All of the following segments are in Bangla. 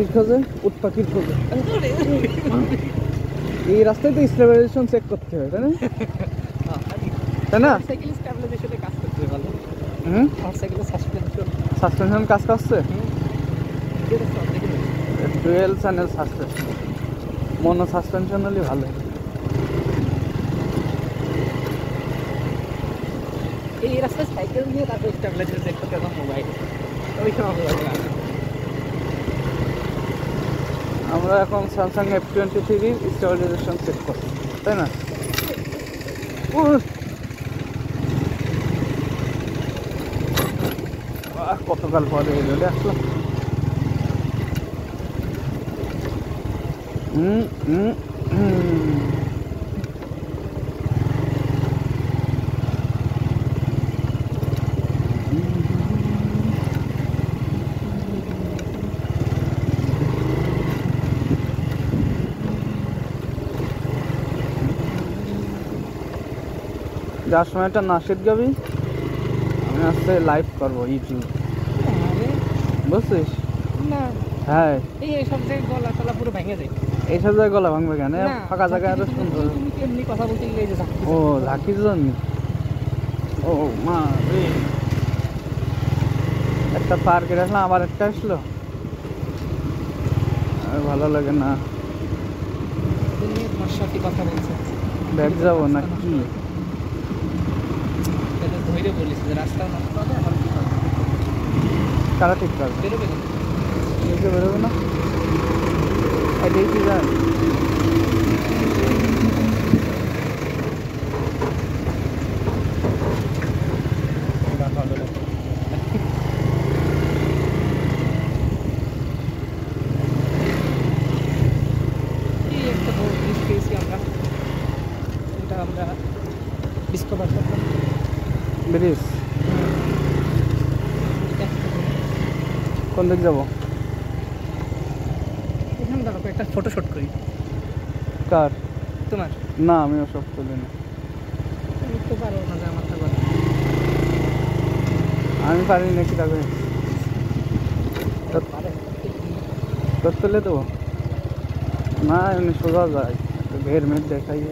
কিসের খোঁজে? উট পাখির খোঁজে। এই রাস্তায় তো স্টেবিলাইজেশন চেক করতে হয়, তাই না? তাই না? সাইকেল স্টেবিলাইজেশনে কাজ করতে ভালো। মোটরসাইকেলের সাসপেনশন কাজ করছে। ডুয়েল চ্যানেল সাসপেনশন, মনো সাসপেনশন হলে ভালো। এই রাস্তায় সাইকেল নিয়ে তারপর স্টেবিলাইজার চেক করতে আমার মোবাইল ওই সময় মোবাইল। আমরা এখন স্যামসাং F23 স্টেবিলাইজেশন চেক করছি, তাই না? কতকাল পরে এই রোডে আসলাম। যার সময় একটা নাশিদ গাবি, আমি আজকে লাইভ করবো ইউটিউব, বুঝছিস? না হ্যাঁ, এই সব জায়গায় গলা টলা পুরো ভেঙে যায়। এইসব জায়গায় গলা ভাঙবে কেন? ফাঁকা জায়গায় আরো সুন্দর। তুমি এমনি কথা বলতে গেলে এই যে ও ঝাঁকির জন্য। ও মা রে, একটা পার কেটে আসলাম, আবার একটা আসলো, ভালো লাগে না। তোমার সাথে কথা বলছে, ব্যাগ যাবো না কি? ধৈর্য বলিস যে রাস্তা নষ্ট হবে, আমার কি হবে? কারা ঠিক করবে? বেরোবে না, বেরোবে না, এটাই কি জান? এই একটা বড় জিনিস পেয়েছি আমরা, এটা আমরা ডিসকভার করলাম। ব্রিজ কোন দিক যাবো? এখানে দাঁড়াবো, একটা ফটো শুট করি। কার? তোমার? না, আমি ওসব তুলি না। তুমি তো পারো না, যে আমার থাকবে। আমি পারি নাকি তবে তোর তুলে দেবো না, এমনি সোজা যায়, ঘের মেঘ দেখাই।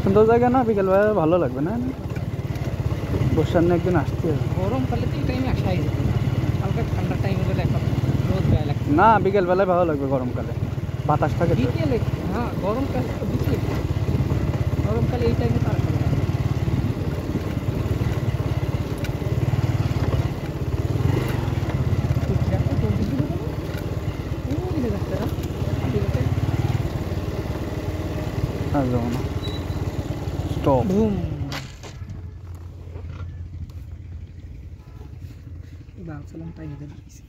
সুন্দর জায়গা না, বিকেলবেলা ভালো লাগবে না? বর্ষার না একদিন আসতে হবে। গরমকালে তো এই টাইমে আসাই যেত না, হালকা ঠান্ডার টাইমে গেলে এখন রোদ গায়ে লাগছে না, বিকেলবেলায় ভালো লাগবে, গরমকালে বাতাস থাকে তো। বিকেলে। হ্যাঁ গরমকালে তো বিকেলে, গরমকালে এই টাইমে তার আর যাবো না, স্টপ। বুম বাংসালাম তাই নিতে দিয়েছি।